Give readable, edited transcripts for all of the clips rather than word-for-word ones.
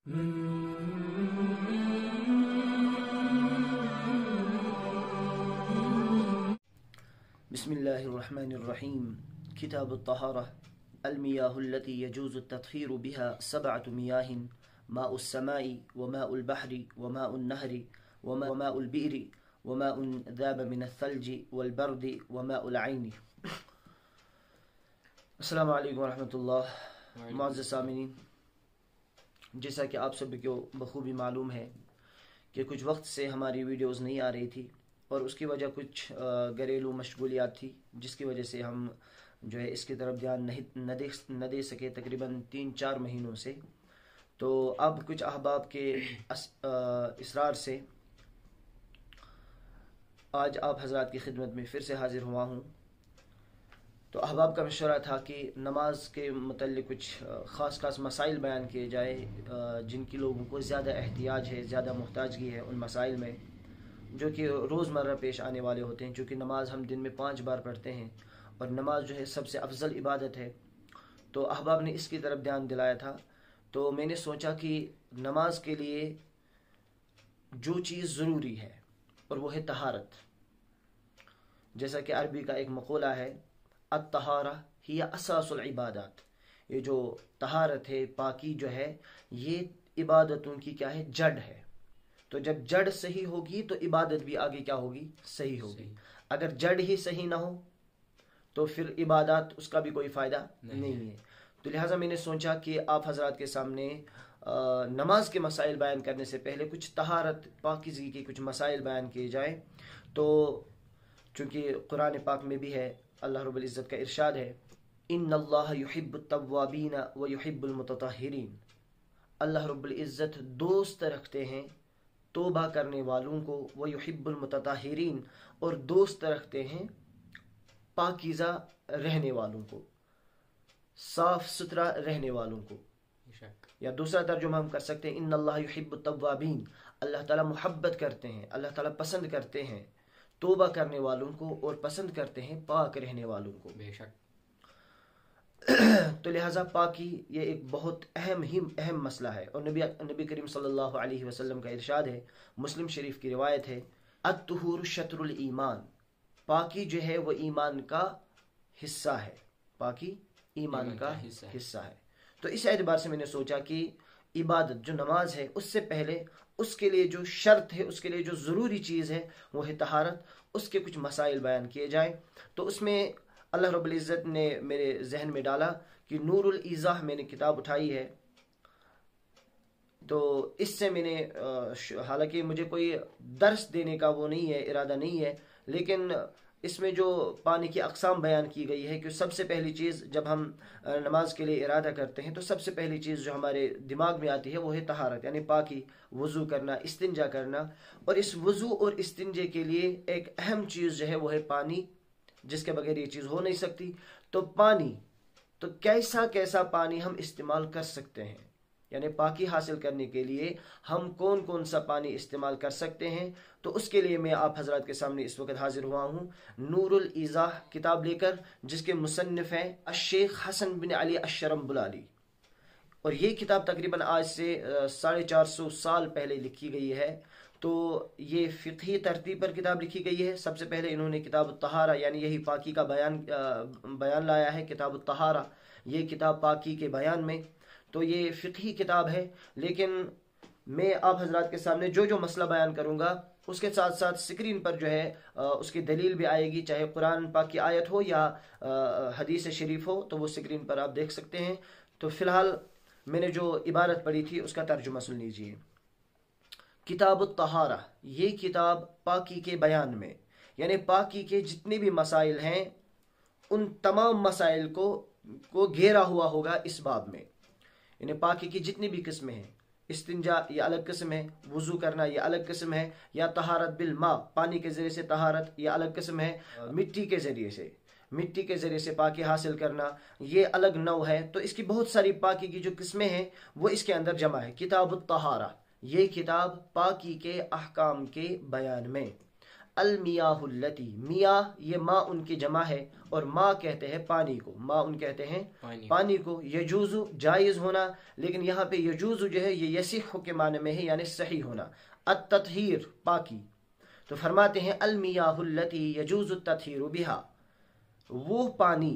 بسم الله الرحمن الرحيم. كتاب الطهارة. المياه التي يجوز التطهير بها 7 مياه: ماء السماء وماء البحر وماء النهر وماء البئر وماء ذاب من الثلج والبرد وماء العين. السلام علیکم ورحمۃ اللہ. معزز سامعین، جیسا کہ آپ سب کو بخوبی معلوم ہے کہ کچھ وقت سے ہماری ویڈیوز نہیں آ رہی تھی، اور اس کی وجہ کچھ گھریلو مشغولیات تھی، جس کی وجہ سے ہم جو ہے اس کی طرف دھیان نہ دے سکے تقریباً 3-4 مہینوں سے. تو اب کچھ احباب کے اصرار سے آج آپ حضرات کی خدمت میں پھر سے حاضر ہوا ہوں. تو احباب کا مشورہ تھا کہ نماز کے متعلق کچھ خاص مسائل بیان کیے جائے جن کی لوگوں کو زیادہ احتیاج ہے، زیادہ محتاجگی ہے ان مسائل میں، جو کہ روزمرہ پیش آنے والے ہوتے ہیں. چونکہ نماز ہم دن میں 5 بار پڑھتے ہیں، اور نماز جو ہے سب سے افضل عبادت ہے. تو احباب نے اس کی طرف دھیان دلایا تھا. تو میں نے سوچا کہ نماز کے لیے جو چیز ضروری ہے اور وہ ہے طہارت. جیسا کہ عربی کا ایک مقولہ ہے، الطہارہ ہی اساس العبادات. یہ جو طہارت ہے، پاکی جو ہے، یہ عبادتوں کی کیا ہے؟ جڑ ہے. تو جب جڑ صحیح ہوگی تو عبادت بھی آگے کیا ہوگی؟ صحیح ہوگی. اگر جڑ ہی صحیح نہ ہو تو پھر عبادات اس کا بھی کوئی فائدہ نہیں ہے. تو لہٰذا میں نے سوچا کہ آپ حضرات کے سامنے نماز کے مسائل بیان کرنے سے پہلے کچھ طہارت پاکیزگی کے کچھ مسائل بیان کیے جائیں. تو چونکہ قرآن پاک میں بھی ہے، اللہ رب العزت کا ارشاد ہے، ان اللہ یحب التوابین ویحب المتطہرین. اللہ رب العزت دوست رکھتے ہیں توبہ کرنے والوں کو، ویحب المتطہرین، اور دوست رکھتے ہیں پاکیزہ رہنے والوں کو، صاف ستھرا رہنے والوں کو. یا دوسرا ترجمہ ہم کر سکتے ہیں، ان اللہ یحب التوابین، اللہ تعالیٰ محبت کرتے ہیں، اللہ تعالیٰ پسند کرتے ہیں توبہ کرنے والوں کو، اور پسند کرتے ہیں پاک رہنے والوں کو. بے شک. تو لہٰذا پاکی یہ ایک بہت اہم مسئلہ ہے. اور نبی کریم صلی اللہ علیہ وسلم کا ارشاد ہے، مسلم شریف کی روایت ہے، الطہور شطر الایمان. پاکی جو ہے وہ ایمان کا حصہ ہے. پاکی ایمان کا حصہ ہے. تو اس اعتبار سے میں نے سوچا کہ عبادت جو نماز ہے، اس سے پہلے اس کے لیے جو شرط ہے، اس کے لیے جو ضروری چیز ہے وہ ہے طہارت. اس کے کچھ مسائل بیان کیے جائیں. تو اس میں اللہ رب العزت نے میرے ذہن میں ڈالا کہ نور الایضاح میں نے کتاب اٹھائی ہے. تو اس سے میں نے حالانکہ مجھے کوئی درس دینے کا وہ نہیں ہے، ارادہ نہیں ہے، لیکن اس میں جو پانی کی اقسام بیان کی گئی ہے کہ سب سے پہلی چیز جب ہم نماز کے لیے ارادہ کرتے ہیں تو سب سے پہلی چیز جو ہمارے دماغ میں آتی ہے وہ ہے طہارت، یعنی پاکی، وضو کرنا، استنجا کرنا. اور اس وضو اور استنجے کے لیے ایک اہم چیز جو ہے وہ ہے پانی، جس کے بغیر یہ چیز ہو نہیں سکتی. تو پانی، تو کیسا پانی ہم استعمال کر سکتے ہیں، یعنی پاکی حاصل کرنے کے لیے ہم کون سا پانی استعمال کر سکتے ہیں. تو اس کے لیے میں آپ حضرات کے سامنے اس وقت حاضر ہوا ہوں نور الایضاح کتاب لے کر، جس کے مصنف ہیں الشیخ حسن بن علی الشرمبلالی. اور یہ کتاب تقریباً آج سے 450 سال پہلے لکھی گئی ہے. تو یہ فقہی ترتیب پر کتاب لکھی گئی ہے. سب سے پہلے انہوں نے کتاب الطہارہ، یعنی یہی پاکی کا بیان لایا ہے. کتاب الطہارہ، یہ کتاب پاکی کے بیان میں. تو یہ فقہی کتاب ہے، لیکن میں آپ حضرات کے سامنے جو مسئلہ بیان کروں گا اس کے ساتھ ساتھ اسکرین پر جو ہے اس کی دلیل بھی آئے گی، چاہے قرآن پاک کی آیت ہو یا حدیث شریف ہو، تو وہ اسکرین پر آپ دیکھ سکتے ہیں. تو فی الحال میں نے جو عبارت پڑھی تھی اس کا ترجمہ سن لیجئے. کتاب الطہارہ، یہ کتاب پاکی کے بیان میں، یعنی پاکی کے جتنے بھی مسائل ہیں ان تمام مسائل کو گھیرا ہوا ہوگا اس باب میں. یعنی پاکی کی جتنی بھی قسمیں ہیں، استنجا یہ الگ قسم ہے، وضو کرنا یہ الگ قسم ہے، یا طہارت بالماء، پانی کے ذریعے سے طہارت یہ الگ قسم ہے، مٹی کے ذریعے سے پاکی حاصل کرنا یہ الگ نوع ہے. تو اس کی بہت ساری پاکی کی جو قسمیں ہیں وہ اس کے اندر جمع ہے. کتاب الطہارہ، یہ کتاب پاکی کے احکام کے بیان میں. المیاہ التی، میاہ یہ ماء ان کی جمع ہے، اور ماء کہتے ہیں پانی کو، ماء ان کہتے ہیں پانی کو۔ یجوز جائز ہونا، لیکن یہاں پہ یجوز جو ہے یہ یصح کے معنی میں ہے، یعنی صحیح ہونا۔ التطہیر پاکی، تو فرماتے ہیں المیاہ التی یجوز التطہیر بہا، وہ پانی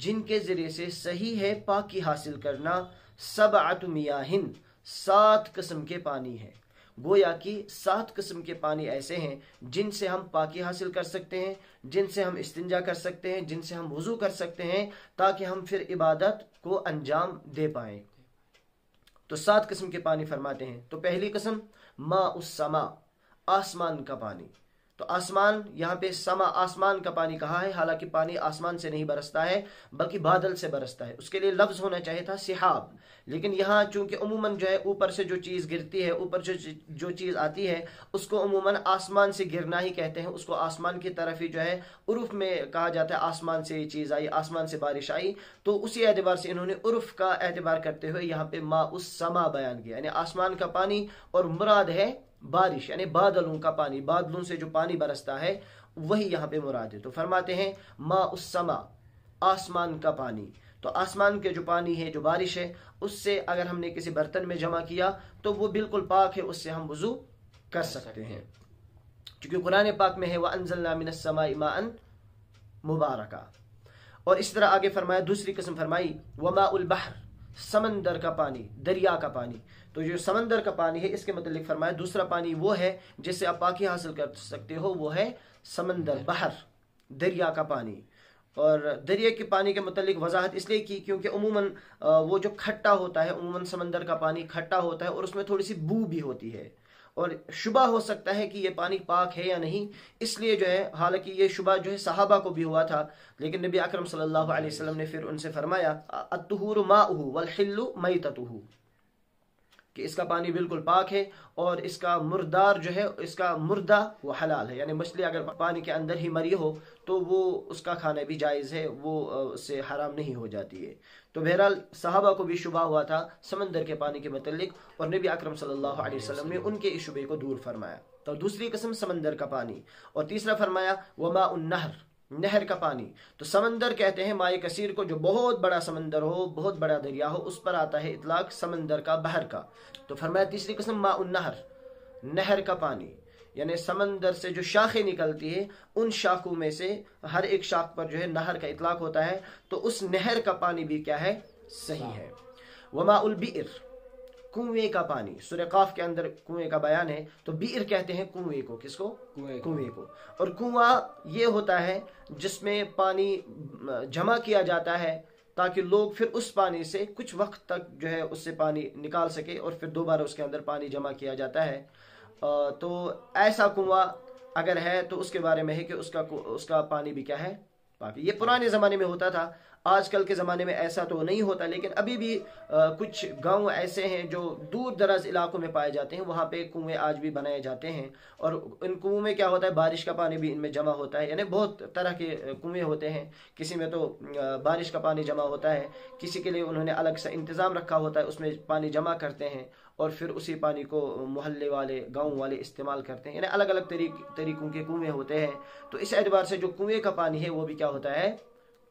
جن کے ذریعے سے صحیح ہے پاکی حاصل کرنا، سبعۃ میاہن 7 قسم کے پانی ہیں۔ گویا کہ 7 قسم کے پانی ایسے ہیں جن سے ہم پاکی حاصل کر سکتے ہیں، جن سے ہم استنجا کر سکتے ہیں، جن سے ہم وضو کر سکتے ہیں، تاکہ ہم پھر عبادت کو انجام دے پائیں۔ تو 7 قسم کے پانی فرماتے ہیں۔ تو پہلی قسم ماء السماء، آسمان کا پانی۔ تو آسمان، یہاں پہ سما آسمان کا پانی کہا ہے، حالانکہ پانی آسمان سے نہیں برستا ہے بلکہ بادل سے برستا ہے، اس کے لیے لفظ ہونا چاہیے تھا سحاب، لیکن یہاں چونکہ عموماً جو ہے اوپر سے جو چیز گرتی ہے، اوپر جو چیز آتی ہے اس کو عموماً آسمان سے گرنا ہی کہتے ہیں، اس کو آسمان کی طرف ہی جو ہے عرف میں کہا جاتا ہے آسمان سے یہ چیز آئی، آسمان سے بارش آئی، تو اسی اعتبار سے انہوں نے عرف کا اعتبار کرتے ہوئے یہاں پہ ماء السما بیان کیا، یعنی آسمان کا پانی، اور مراد ہے بارش، یعنی بادلوں کا پانی، بادلوں سے جو پانی برستا ہے وہی یہاں پہ مراد ہے۔ تو فرماتے ہیں ماء السما، آسمان کا پانی۔ تو آسمان کے جو پانی ہے، جو بارش ہے، اس سے اگر ہم نے کسی برتن میں جمع کیا تو وہ بالکل پاک ہے، اس سے ہم وضو کر سکتے ہیں، کیونکہ قرآن پاک میں ہے وَأَنزَلْنَا مِنَ السَّمَاءِ مَاءً مُبَارَكًا۔ اور اس طرح آگے فرمایا، دوسری قسم فرمائی وَمَاءُ الْبَحْرِ، سمندر کا پانی، دریا کا پانی۔ تو جو سمندر کا پانی ہے اس کے متعلق فرمایا دوسرا پانی وہ ہے جس سے آپ پاکی حاصل کر سکتے ہو، وہ ہے سمندر، بحر، دریا کا پانی۔ اور دریا کے پانی کے متعلق وضاحت اس لیے کی کیونکہ عموماً وہ جو کھٹا ہوتا ہے، عموماً سمندر کا پانی کھٹا ہوتا ہے اور اس میں تھوڑی سی بو بھی ہوتی ہے، اور شبہ ہو سکتا ہے کہ یہ پانی پاک ہے یا نہیں، اس لیے جو ہے، حالانکہ یہ شبہ جو ہے صحابہ کو بھی ہوا تھا، لیکن نبی اکرم صلی اللہ علیہ وسلم نے پھر ان سے فرمایا الطہور ماؤہ والحل میتتہ، کہ اس کا پانی بالکل پاک ہے اور اس کا مردار جو ہے، اس کا مردہ وہ حلال ہے، یعنی مچھلی اگر پانی کے اندر ہی مری ہو تو وہ اس کا کھانا بھی جائز ہے، وہ اس سے حرام نہیں ہو جاتی ہے۔ تو بہرحال صحابہ کو بھی شبہ ہوا تھا سمندر کے پانی کے متعلق، اور نبی اکرم صلی اللہ علیہ وسلم نے ان کے اس شبے کو دور فرمایا۔ تو دوسری قسم سمندر کا پانی، اور تیسرا فرمایا وماء النہر، نہر کا پانی۔ تو سمندر کہتے ہیں مائع کثیر کو، جو بہت بڑا سمندر ہو، بہت بڑا دریا ہو، اس پر آتا ہے اطلاق سمندر کا، بحر کا۔ تو فرمایا تیسری قسم ماء النہر، نہر کا پانی، یعنی سمندر سے جو شاخیں نکلتی ہے ان شاخوں میں سے ہر ایک شاخ پر جو ہے نہر کا اطلاق ہوتا ہے، تو اس نہر کا پانی بھی کیا ہے؟ صحیح ہے۔ وماء البئر، کنویں کا پانی۔ سورہ قاف کے اندر کنویں کا بیان ہے، تو بئر کہتے ہیں کنویں کو، کس کو؟ کنویں کو۔ اور کنواں یہ ہوتا ہے جس میں پانی جمع کیا جاتا ہے تاکہ لوگ پھر اس پانی سے کچھ وقت تک جو ہے اس سے پانی نکال سکے، اور پھر دوبارہ اس کے اندر پانی جمع کیا جاتا ہے۔ تو ایسا کنواں اگر ہے تو اس کے بارے میں ہے کہ اس کا پانی بھی کیا ہے؟ پاک۔ یہ پرانے زمانے میں ہوتا تھا، آج کل کے زمانے میں ایسا تو نہیں ہوتا، لیکن ابھی بھی کچھ گاؤں ایسے ہیں جو دور دراز علاقوں میں پائے جاتے ہیں، وہاں پہ کنویں آج بھی بنائے جاتے ہیں، اور ان کنویں میں کیا ہوتا ہے؟ بارش کا پانی بھی ان میں جمع ہوتا ہے، یعنی بہت طرح کے کنویں ہوتے ہیں، کسی میں تو بارش کا پانی جمع ہوتا ہے، کسی کے لیے انہوں نے الگ سے انتظام رکھا ہوتا ہے، اس میں پانی جمع کرتے ہیں اور پھر اسی پانی کو محلے والے، گاؤں والے استعمال کرتے ہیں، یعنی الگ الگ طریقوں کے کنویں ہوتے ہیں۔ تو اس اعتبار سے جو کنویں کا پانی ہے وہ بھی کیا ہوتا ہے؟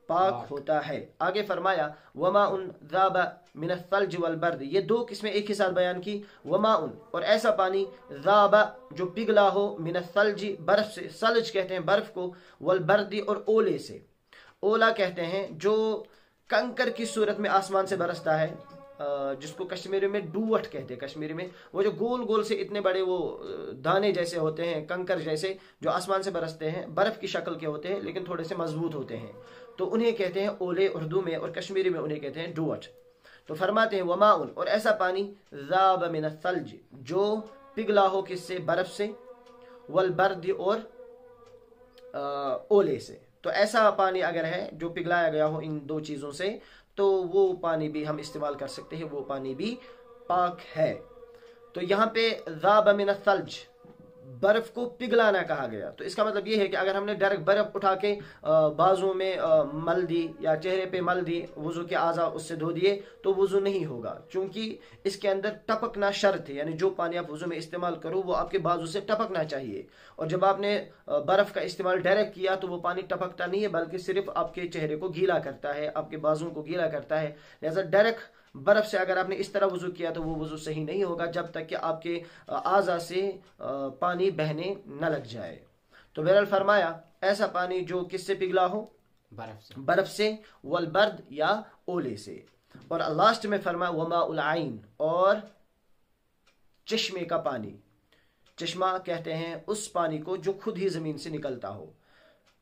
پاک ہوتا ہے۔ آگے فرمایا وماء ذاب من الثلج والبرد، یہ دو قسمیں ایک ہی ساتھ بیان کی، وماء، اور ایسا پانی، ذاب جو پگھلا ہو، من الثلج برف سے، ثلج کہتے ہیں برف کو، والبرد اور اولے سے۔ اولا کہتے ہیں جو کنکر کی صورت میں آسمان سے برستا ہے، جس کو کشمیری میں ڈوٹ کہتے ہیں، کشمیری میں وہ جو گول گول سے اتنے بڑے وہ دانے جیسے ہوتے ہیں، کنکر جیسے، جو آسمان سے برستے ہیں، برف کی شکل کے ہوتے ہیں لیکن تھوڑے سے مضبوط ہوتے ہیں، تو انہیں کہتے ہیں اولے اردو میں، اور کشمیری میں انہیں کہتے ہیں ڈوٹ۔ تو فرماتے ہیں وماء، اور ایسا پانی، ذاب من الثلج جو پگھلا ہو کس سے؟ برف سے، والبرد اور اولے سے۔ تو ایسا پانی اگر ہے جو پگھلایا گیا ہو ان دو چیزوں سے، تو وہ پانی بھی ہم استعمال کر سکتے ہیں، وہ پانی بھی پاک ہے۔ تو یہاں پہ ذاب من الثلج، برف کو پگھلانا کہا گیا. تو اس کا مطلب یہ ہے کہ اگر ہم نے ڈائریکٹ برف اٹھا کے بازوں میں مل دی یا چہرے پہ مل دی, وضو کے اعضاء اس سے دھو دیے, تو وضو نہیں ہوگا, چونکہ اس کے اندر ٹپکنا شرط ہے. یعنی جو پانی آپ وضو میں استعمال کرو وہ آپ کے بازو سے ٹپکنا چاہیے. اور جب آپ نے برف کا استعمال ڈائریکٹ کیا تو وہ پانی ٹپکتا نہیں ہے, بلکہ صرف آپ کے چہرے کو گیلا کرتا ہے, آپ کے بازوں کو گیلا کرتا ہے. لہذا ڈائریکٹ برف سے اگر آپ نے اس طرح وضو کیا تو وہ وضو صحیح نہیں ہوگا جب تک کہ آپ کے اعضاء سے پانی بہنے نہ لگ جائے. تو بہرحال فرمایا ایسا پانی جو کس سے پگھلا ہو, برف سے, والبرد یا اولے سے. اور لاسٹ میں فرمایا وماء العین, اور چشمے کا پانی. چشمہ کہتے ہیں اس پانی کو جو خود ہی زمین سے نکلتا ہو.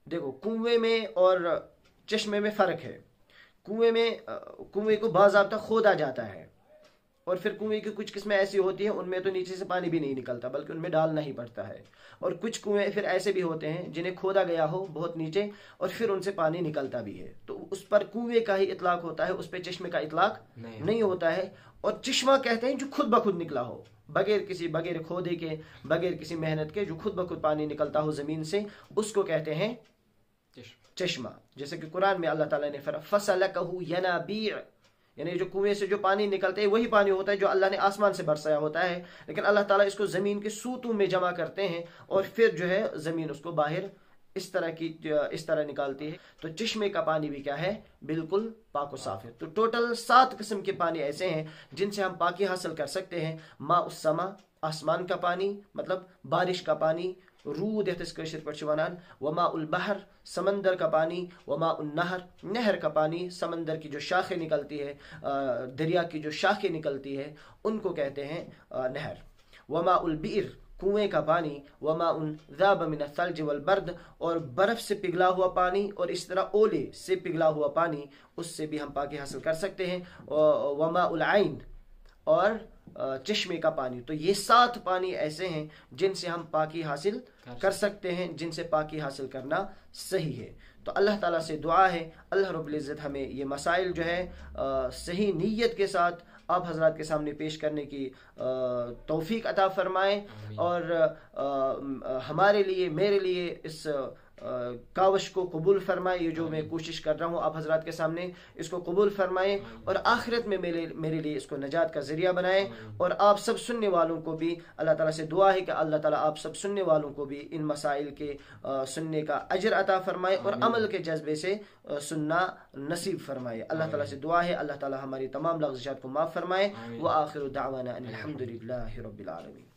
دیکھو کنویں میں اور چشمے میں فرق ہے. کنویں کو باضابطہ کھودا جاتا ہے, اور پھر کنویں کی کچھ قسمیں ایسی ہوتی ہیں ان میں تو نیچے سے پانی بھی نہیں نکلتا بلکہ ان میں ڈالنا ہی پڑتا ہے. اور کچھ کنویں پھر ایسے بھی ہوتے ہیں جنہیں کھودا گیا ہو بہت نیچے اور پھر ان سے پانی نکلتا بھی ہے, تو اس پر کنویں کا ہی اطلاق ہوتا ہے, اس پہ چشمے کا اطلاق نہیں ہوتا ہے. اور چشمہ کہتے ہیں جو خود بخود نکلا ہو, بغیر کھودے کے, بغیر کسی محنت کے, جو خود بخود پانی نکلتا ہو زمین سے, اس کو کہتے ہیں چشمہ. جیسے کہ قرآن میں اللہ تعالیٰ نے فرمایا فَسَلَكَهُ يَنَابِيعُ, یعنی جو کنویں سے جو پانی نکلتا ہے وہی پانی ہوتا ہے جو اللہ نے آسمان سے برسایا ہوتا ہے, لیکن اللہ تعالیٰ اس کو زمین کے سوتوں میں جمع کرتے ہیں اور پھر جو ہے زمین اس کو باہر اس طرح نکالتی ہے. تو چشمے کا پانی بھی کیا ہے, بالکل پاک و صاف ہے. تو ٹوٹل 7 قسم کے پانی ایسے ہیں جن سے ہم پاکی حاصل کر سکتے ہیں. ماء السما, آسمان کا پانی, مطلب بارش کا پانی, رود یتھ اس کشر پر ونان, وماء البحر, سمندر کا پانی, وماء النہر, نہر کا پانی, سمندر کی جو شاخیں نکلتی ہے, دریا کی جو شاخیں نکلتی ہے ان کو کہتے ہیں نہر. وماء البئر, کنویں کا پانی, وماء ذاب من الثلج والبرد, اور برف سے پگھلا ہوا پانی اور اس طرح اولے سے پگھلا ہوا پانی, اس سے بھی ہم پاکی حاصل کر سکتے ہیں. وماء العین, اور چشمے کا پانی. تو یہ 7 پانی ایسے ہیں جن سے ہم پاکی حاصل کر سکتے ہیں, جن سے پاکی حاصل کرنا صحیح ہے. تو اللہ تعالیٰ سے دعا ہے اللہ رب العزت ہمیں یہ مسائل جو ہے صحیح نیت کے ساتھ آپ حضرات کے سامنے پیش کرنے کی توفیق عطا فرمائیں, اور ہمارے لیے, میرے لیے اس کاوش کو قبول فرمائے. یہ جو میں کوشش کر رہا ہوں آپ حضرات کے سامنے, اس کو قبول فرمائیں, اور آخرت میں میرے لیے اس کو نجات کا ذریعہ بنائیں. اور آپ سب سننے والوں کو بھی اللہ تعالیٰ سے دعا ہے کہ اللہ تعالیٰ آپ سب سننے والوں کو بھی ان مسائل کے سننے کا اجر عطا فرمائے اور عمل کے جذبے سے سننا نصیب فرمائے. اللہ تعالیٰ سے دعا ہے اللہ تعالیٰ ہماری تمام لغزشات کو معاف فرمائے. وآخر دعوانا ان الحمد للہ رب العالمین.